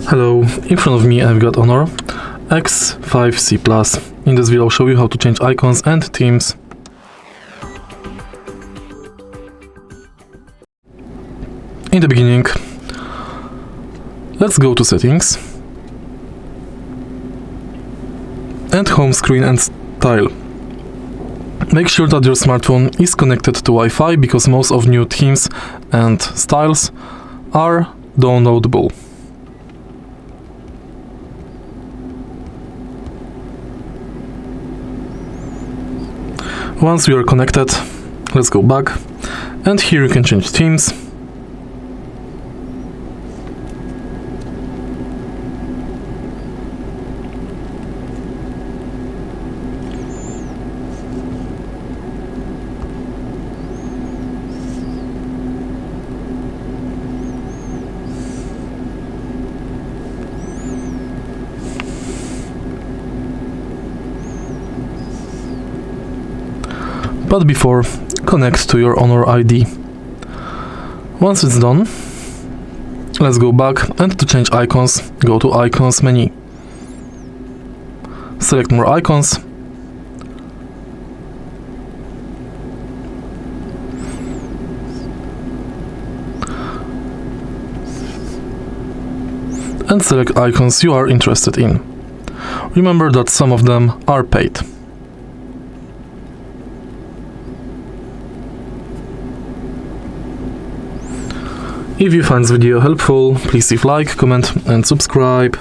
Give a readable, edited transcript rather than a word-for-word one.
Hello, in front of me I've got HONOR X5c Plus. In this video I'll show you how to change icons and themes. In the beginning, let's go to settings and home screen and style. Make sure that your smartphone is connected to Wi-Fi because most of new themes and styles are downloadable. Once we are connected, let's go back, and here you can change themes. But before, connect to your HONOR ID. Once it's done, let's go back, and to change icons, go to Icons menu. Select more icons. And select icons you are interested in. Remember that some of them are paid. If you find this video helpful, please leave like, comment and subscribe.